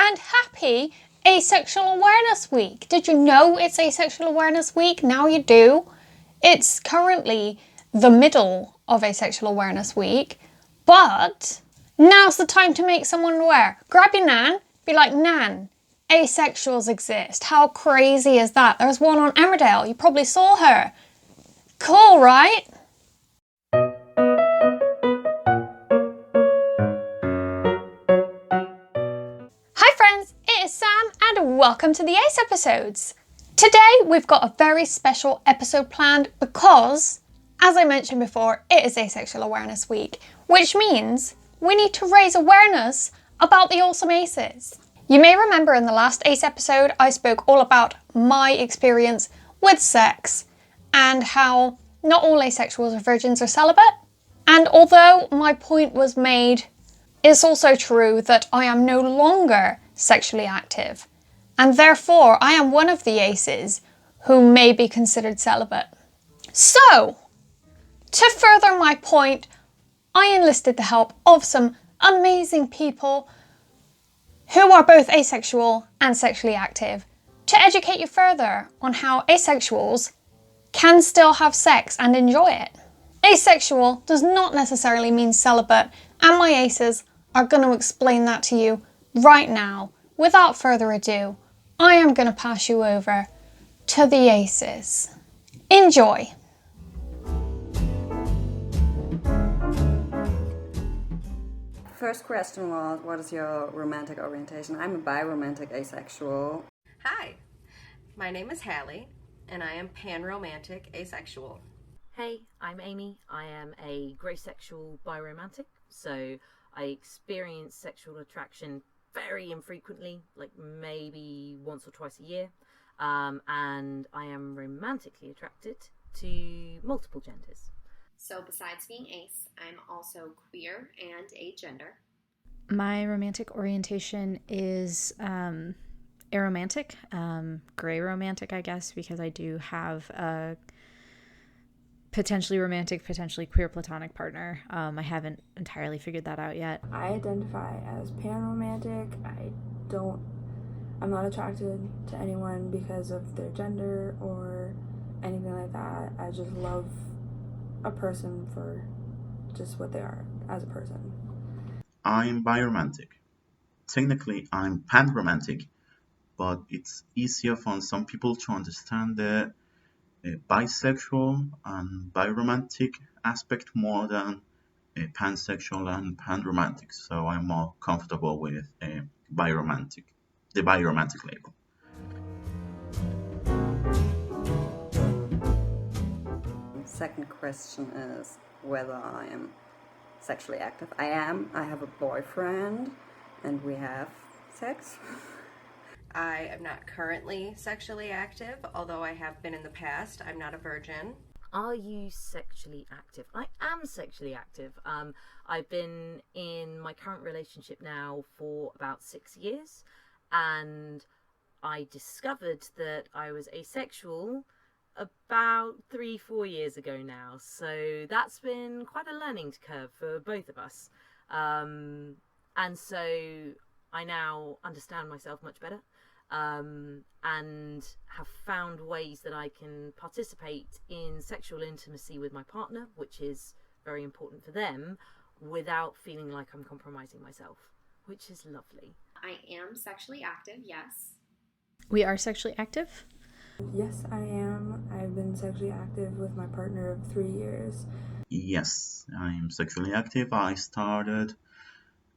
and happy Asexual Awareness Week. Did you know it's Asexual Awareness Week? Now you do. It's currently the middle of Asexual Awareness Week, but now's the time to make someone aware. Grab your nan, be like, Nan, asexuals exist. How crazy is that? There's one on Emmerdale. You probably saw her. Cool, right? Hi friends, it is Sam and welcome to the Ace episodes. Today we've got a very special episode planned because, as I mentioned before, it is Asexual Awareness Week, which means we need to raise awareness about the awesome aces. You may remember in the last Ace episode I spoke all about my experience with sex and how not all asexuals or virgins are celibate. And although my point was made, it's also true that I am no longer sexually active, and therefore I am one of the aces who may be considered celibate. So, to further my point, I enlisted the help of some amazing people who are both asexual and sexually active to educate you further on how asexuals can still have sex and enjoy it. Asexual does not necessarily mean celibate, and my aces are going to explain that to you right now. Without further ado, I am going to pass you over to the aces. Enjoy! First question was, what is your romantic orientation? I'm a bi-romantic asexual. Hi, my name is Hallie, and I am pan-romantic asexual. Hey, I'm Amy. I am a grey sexual biromantic, so I experience sexual attraction very infrequently, like maybe once or twice a year, and I am romantically attracted to multiple genders. So besides being ace, I'm also queer and agender. My romantic orientation is aromantic, gray romantic, I guess, because I do have a potentially romantic, potentially queer platonic partner. I haven't entirely figured that out yet. I identify as pan-romantic. I'm not attracted to anyone because of their gender or anything like that. I just love a person for just what they are as a person. I'm biromantic. Technically, I'm pan-romantic, but it's easier for some people to understand the bisexual and biromantic aspect more than pansexual and panromantic. So I'm more comfortable with the biromantic label. Second question is whether I am sexually active. I am. I have a boyfriend and we have sex. I am not currently sexually active, although I have been in the past. I'm not a virgin. Are you sexually active? I am sexually active. I've been in my current relationship now for about 6 years, and I discovered that I was asexual about 3-4 years ago now. So that's been quite a learning curve for both of us. And so I now understand myself much better. And have found ways that I can participate in sexual intimacy with my partner, which is very important for them, without feeling like I'm compromising myself, which is lovely. I am sexually active, yes. We are sexually active? Yes, I am. I've been sexually active with my partner of 3 years. Yes, I'm sexually active. I started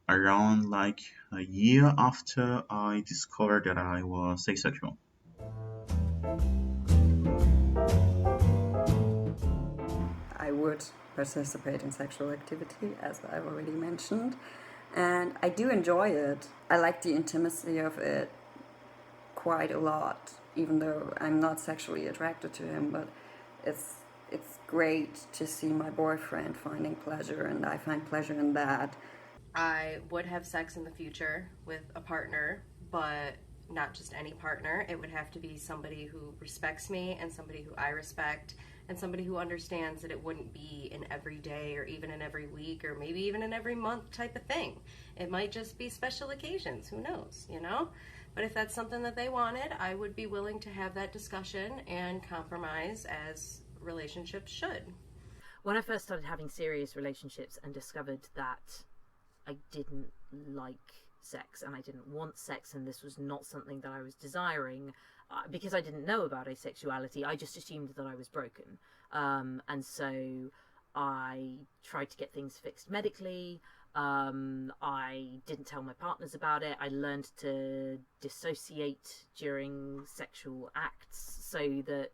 around like a year after I discovered that I was asexual. I would participate in sexual activity, as I've already mentioned, and I do enjoy it. I like the intimacy of it quite a lot, even though I'm not sexually attracted to him, but it's great to see my boyfriend finding pleasure, and I find pleasure in that. I would have sex in the future with a partner, but not just any partner. It would have to be somebody who respects me and somebody who I respect and somebody who understands that it wouldn't be an everyday or even an every week or maybe even an every month type of thing. It might just be special occasions, who knows, you know? But if that's something that they wanted, I would be willing to have that discussion and compromise as relationships should. When I first started having serious relationships and discovered that I didn't like sex and I didn't want sex and this was not something that I was desiring, because I didn't know about asexuality, I just assumed that I was broken. And so I tried to get things fixed medically. I didn't tell my partners about it. I learned to dissociate during sexual acts so that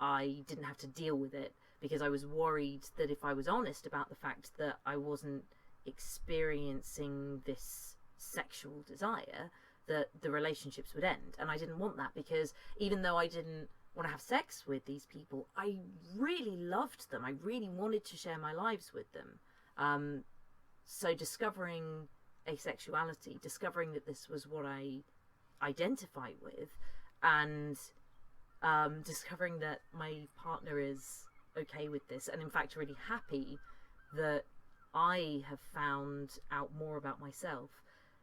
I didn't have to deal with it, because I was worried that if I was honest about the fact that I wasn't experiencing this sexual desire, that the relationships would end. And I didn't want that, because even though I didn't want to have sex with these people, I really loved them. I really wanted to share my lives with them. So discovering asexuality, discovering that this was what I identify with, and discovering that my partner is okay with this, and in fact really happy that I have found out more about myself,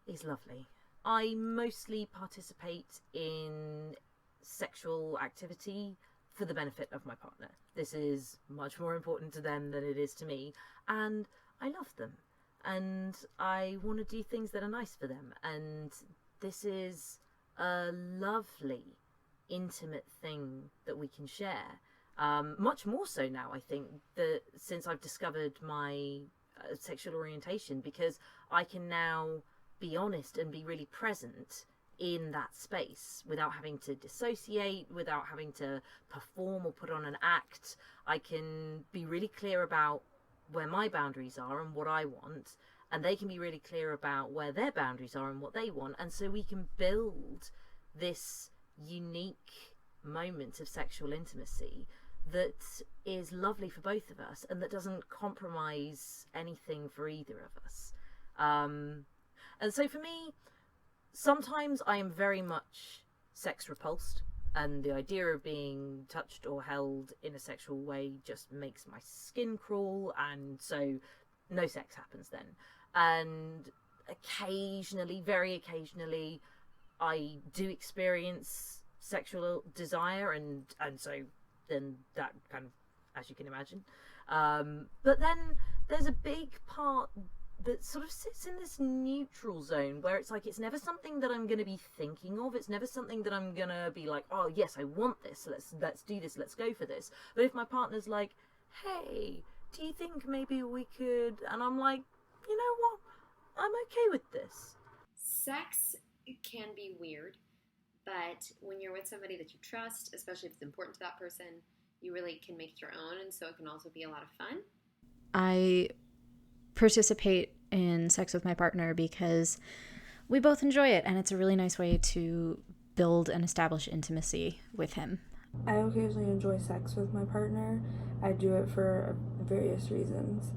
is lovely. I mostly participate in sexual activity for the benefit of my partner. This is much more important to them than it is to me, and I love them, and I want to do things that are nice for them, and this is a lovely, intimate thing that we can share. Much more so now, I think, that since I've discovered my sexual orientation, because I can now be honest and be really present in that space without having to dissociate, without having to perform or put on an act. I can be really clear about where my boundaries are and what I want, and they can be really clear about where their boundaries are and what they want, and so we can build this unique moment of sexual intimacy that is lovely for both of us and that doesn't compromise anything for either of us. And so for me, sometimes I am very much sex repulsed, and the idea of being touched or held in a sexual way just makes my skin crawl, and so no sex happens then. And occasionally, very occasionally, I do experience sexual desire, and so then that kind of, as you can imagine. But then there's a big part that sort of sits in this neutral zone where it's like, it's never something that I'm going to be thinking of. It's never something that I'm going to be like, oh yes, I want this. Let's do this. Let's go for this. But if my partner's like, hey, do you think maybe we could? And I'm like, you know what? I'm okay with this. Sex can be weird, but when you're with somebody that you trust, especially if it's important to that person, you really can make it your own, and so it can also be a lot of fun. I participate in sex with my partner because we both enjoy it, and it's a really nice way to build and establish intimacy with him. I occasionally enjoy sex with my partner. I do it for various reasons.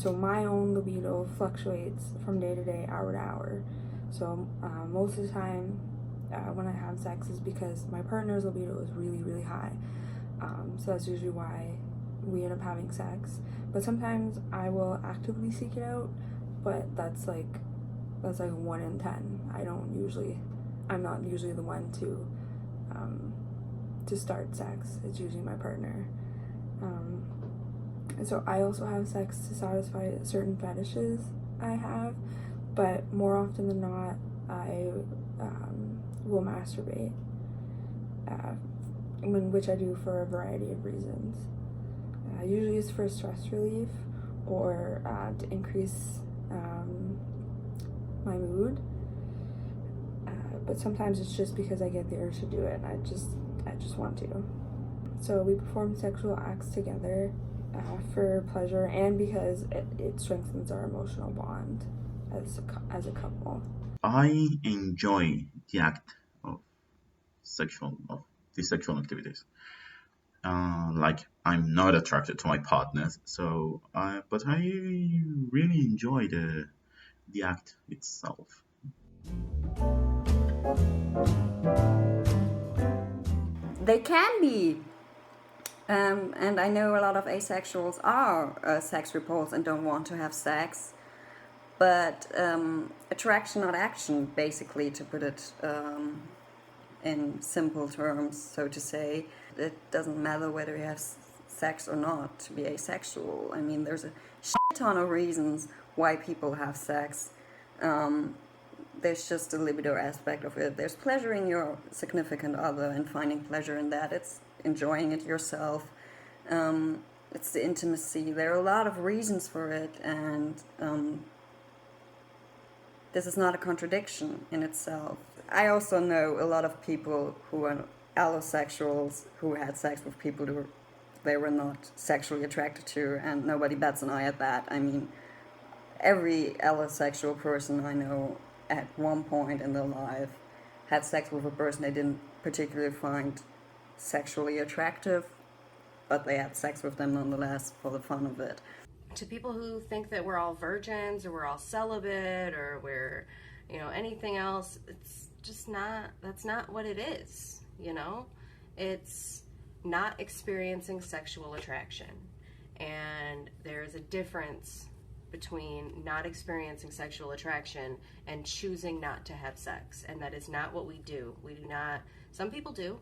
So my own libido fluctuates from day to day, hour to hour. So most of the time when I have sex is because my partner's libido is really, really high. So that's usually why we end up having sex. But sometimes I will actively seek it out, but that's like 1 in 10. I'm not usually the one to start sex. It's usually my partner. And so I also have sex to satisfy certain fetishes I have, but more often than not, I will masturbate, which I do for a variety of reasons. Usually it's for stress relief or to increase my mood, but sometimes it's just because I get the urge to do it and I just want to. So we perform sexual acts together for pleasure and because it strengthens our emotional bond as a couple. I enjoy the act of these sexual activities. Like, I'm not attracted to my partners, but I really enjoy the act itself. They can be And I know a lot of asexuals are sex repulsed and don't want to have sex, but attraction, not action, basically, to put it in simple terms, so to say. It doesn't matter whether you have sex or not to be asexual. I mean, there's a shit ton of reasons why people have sex. There's just a libido aspect of it. There's pleasure in your significant other and finding pleasure in that. It's enjoying it yourself. It's the intimacy. There are a lot of reasons for it, and this is not a contradiction in itself. I also know a lot of people who are allosexuals who had sex with people who they were not sexually attracted to, and nobody bats an eye at that. I mean, every allosexual person I know at one point in their life had sex with a person they didn't particularly find sexually attractive, but they had sex with them nonetheless for the fun of it. To people who think that we're all virgins or we're all celibate or we're, anything else, it's just not, that's not what it is, It's not experiencing sexual attraction. And there's a difference between not experiencing sexual attraction and choosing not to have sex. And that is not what we do. We do not, some people do.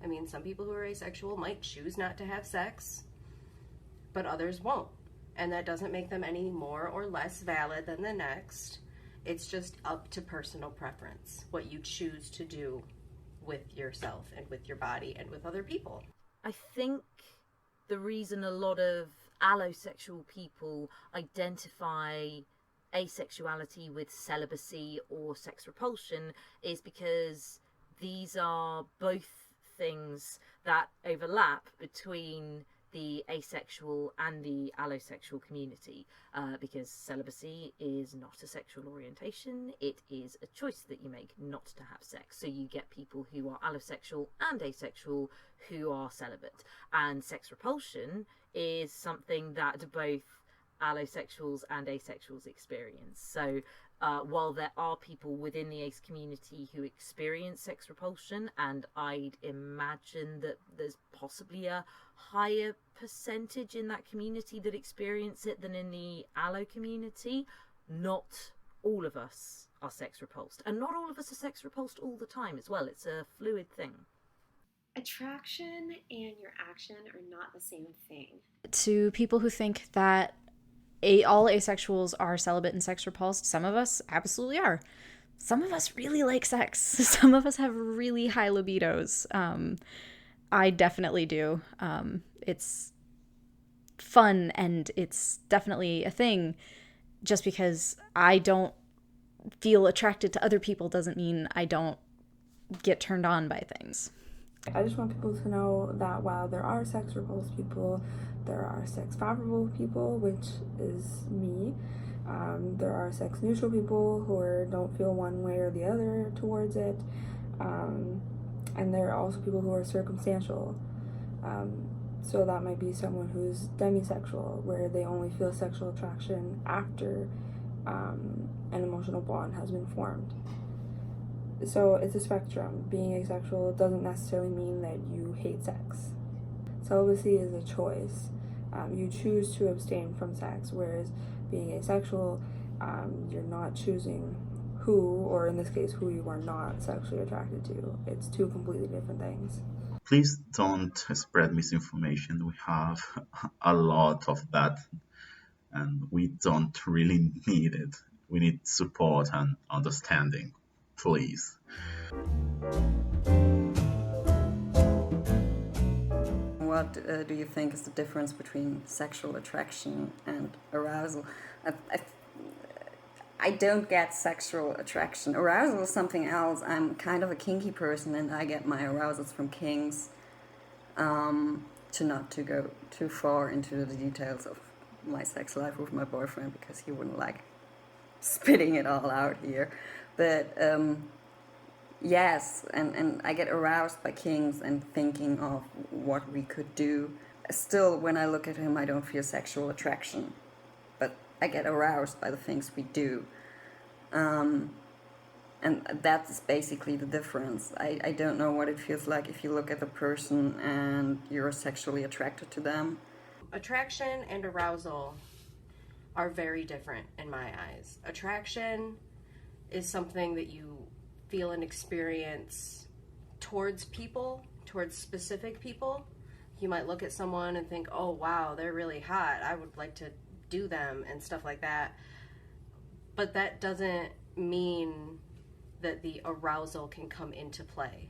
I mean, some people who are asexual might choose not to have sex, but others won't. And that doesn't make them any more or less valid than the next. It's just up to personal preference, what you choose to do with yourself and with your body and with other people. I think the reason a lot of allosexual people identify asexuality with celibacy or sex repulsion is because these are both things that overlap between the asexual and the allosexual community, because celibacy is not a sexual orientation, it is a choice that you make not to have sex. So you get people who are allosexual and asexual who are celibate, and sex repulsion is something that both allosexuals and asexuals experience. So while there are people within the ace community who experience sex repulsion, and I'd imagine that there's possibly a higher percentage in that community that experience it than in the allo community, not all of us are sex repulsed. And not all of us are sex repulsed all the time as well. It's a fluid thing. Attraction and your action are not the same thing. To people who think that all asexuals are celibate and sex repulsed, some of us absolutely are. Some of us really like sex. Some of us have really high libidos. I definitely do. It's fun and it's definitely a thing. Just because I don't feel attracted to other people doesn't mean I don't get turned on by things. I just want people to know that while there are sex repulsed people, there are sex favorable people, which is me. There are sex neutral people who don't feel one way or the other towards it. And there are also people who are circumstantial. So that might be someone who's demisexual, where they only feel sexual attraction after an emotional bond has been formed. So it's a spectrum. Being asexual doesn't necessarily mean that you hate sex. Celibacy is a choice. You choose to abstain from sex, whereas being asexual, you're not choosing who, or in this case, who you are not sexually attracted to. It's two completely different things. Please don't spread misinformation. We have a lot of that, and we don't really need it. We need support and understanding. Please. What do you think is the difference between sexual attraction and arousal? I don't get sexual attraction. Arousal is something else. I'm kind of a kinky person, and I get my arousals from kinks. To not to go too far into the details of my sex life with my boyfriend, because he wouldn't like spitting it all out here. But yes, and I get aroused by kinks and thinking of what we could do. Still, when I look at him, I don't feel sexual attraction, but I get aroused by the things we do. And that's basically the difference. I don't know what it feels like if you look at a person and you're sexually attracted to them. Attraction and arousal are very different in my eyes. Attraction is something that you feel and experience towards people, towards specific people. You might look at someone and think, oh wow, they're really hot, I would like to do them and stuff like that. But that doesn't mean that the arousal can come into play.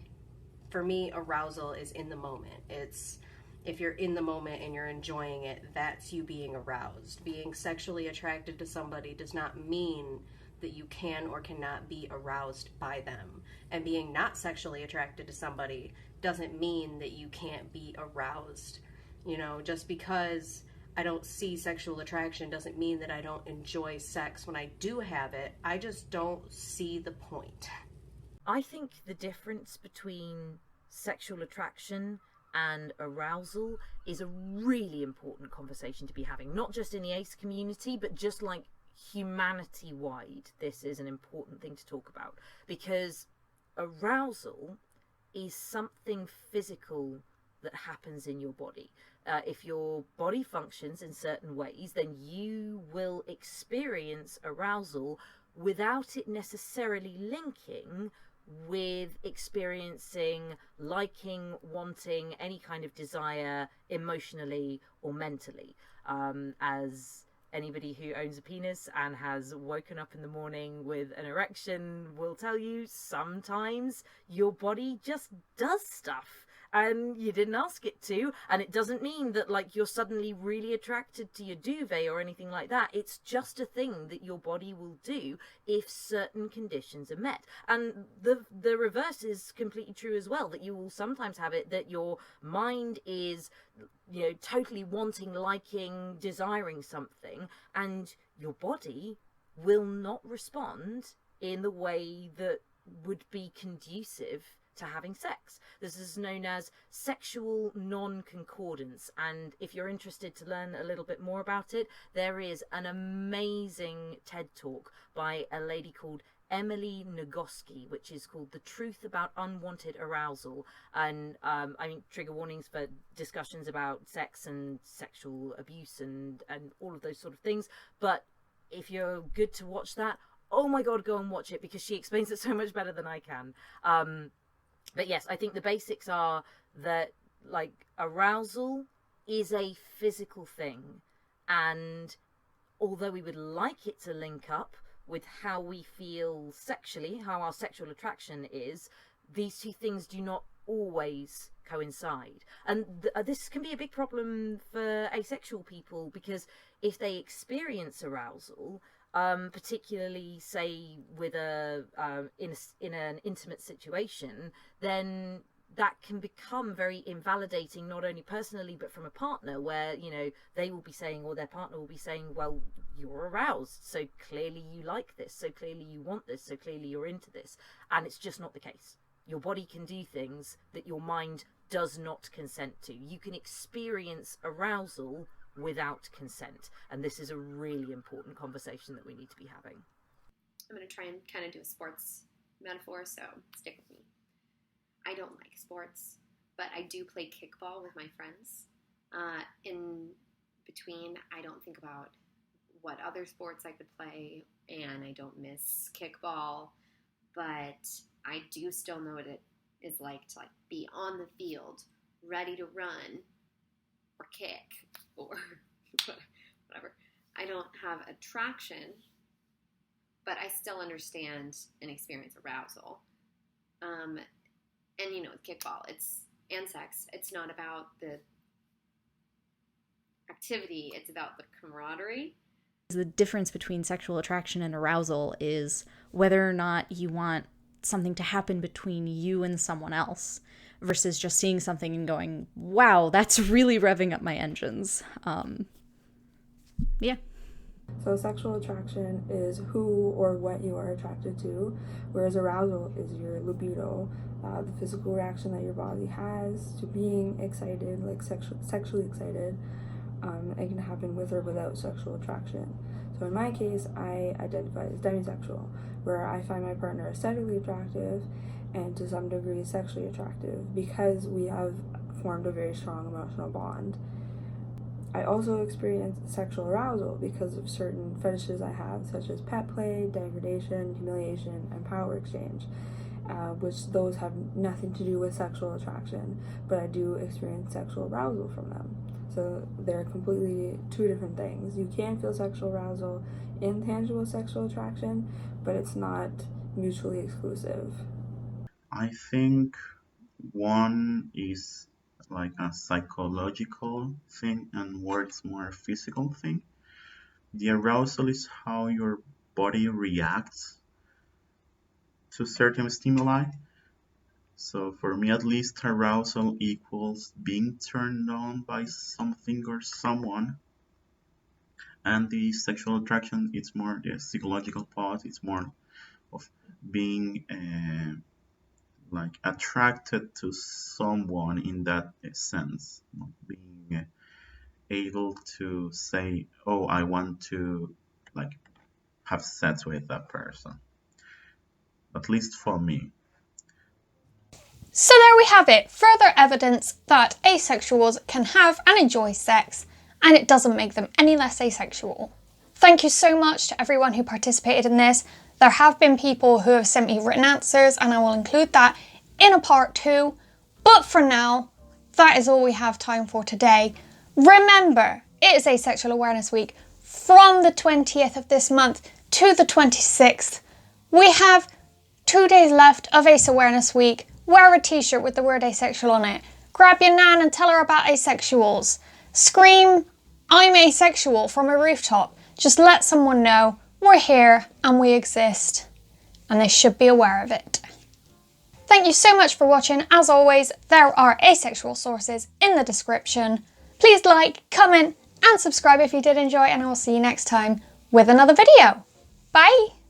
For me, arousal is in the moment. It's if you're in the moment and you're enjoying it, that's you being aroused. Being sexually attracted to somebody does not mean that you can or cannot be aroused by them. And being not sexually attracted to somebody doesn't mean that you can't be aroused. You know, just because I don't see sexual attraction doesn't mean that I don't enjoy sex when I do have it. I just don't see the point. I think the difference between sexual attraction and arousal is a really important conversation to be having, not just in the ace community, but just like humanity-wide. This is an important thing to talk about, because arousal is something physical that happens in your body. If your body functions in certain ways, then you will experience arousal without it necessarily linking with experiencing, liking, wanting, any kind of desire emotionally or mentally. As anybody who owns a penis and has woken up in the morning with an erection will tell you, sometimes your body just does stuff and you didn't ask it to, and it doesn't mean that like you're suddenly really attracted to your duvet or anything like that. It's just a thing that your body will do if certain conditions are met. And the reverse is completely true as well, that you will sometimes have it that your mind is, you know, totally wanting, liking, desiring something, and your body will not respond in the way that would be conducive to having sex. This is known as sexual non-concordance, and if you're interested to learn a little bit more about it, there is an amazing TED talk by a lady called Emily Nagoski, which is called The Truth About Unwanted Arousal. And I mean, trigger warnings for discussions about sex and sexual abuse and all of those sort of things, but if you're good to watch that, oh my god, go and watch it, because she explains it so much better than I can. But yes, I think the basics are that like arousal is a physical thing, and although we would like it to link up with how we feel sexually, how our sexual attraction is, these two things do not always coincide. And this can be a big problem for asexual people, because if they experience arousal, particularly say with in an intimate situation, then that can become very invalidating, not only personally but from a partner, where, you know, they will be saying, or their partner will be saying, well, you're aroused, so clearly you like this, so clearly you want this, so clearly you're into this. And it's just not the case. Your body can do things that your mind does not consent to. You can experience arousal without consent, and this is a really important conversation that we need to be having. I'm going to try and kind of do a sports metaphor, so stick with me. I don't like sports, but I do play kickball with my friends. In between, I don't think about what other sports I could play, and I don't miss kickball, but I do still know what it is like to be on the field, ready to run or kick or whatever. I don't have attraction, but I still understand and experience arousal. And you know, with kickball, and sex, it's not about the activity, it's about the camaraderie. The difference between sexual attraction and arousal is whether or not you want something to happen between you and someone else, versus just seeing something and going, wow, that's really revving up my engines. Yeah. So sexual attraction is who or what you are attracted to, whereas arousal is your libido, the physical reaction that your body has to being excited, like sexually excited. It can happen with or without sexual attraction. So So in my case, I identify as demisexual, where I find my partner aesthetically attractive and to some degree sexually attractive because we have formed a very strong emotional bond. I also experience sexual arousal because of certain fetishes I have, such as pet play, degradation, humiliation, and power exchange, which those have nothing to do with sexual attraction, but I do experience sexual arousal from them. So they're completely two different things. You can feel sexual arousal in tangible sexual attraction, but it's not mutually exclusive. I think one is like a psychological thing and works more a physical thing. The arousal is how your body reacts to certain stimuli. So for me at least, arousal equals being turned on by something or someone. And the sexual attraction, it's more the psychological part. It's more of being like attracted to someone in that sense, not being able to say, oh, I want to like have sex with that person, at least for me. So there we have it, further evidence that asexuals can have and enjoy sex, and it doesn't make them any less asexual. Thank you so much to everyone who participated in this. There have been people who have sent me written answers, and I will include that in a part 2. But for now, that is all we have time for today. Remember, it is Asexual Awareness Week from the 20th of this month to the 26th. We have 2 days left of Ace Awareness Week. Wear a t-shirt with the word asexual on it. Grab your nan and tell her about asexuals. Scream, I'm asexual from a rooftop. Just let someone know we're here and we exist. And they should be aware of it. Thank you so much for watching. As always, there are asexual sources in the description. Please like, comment and subscribe if you did enjoy, and I will see you next time with another video. Bye!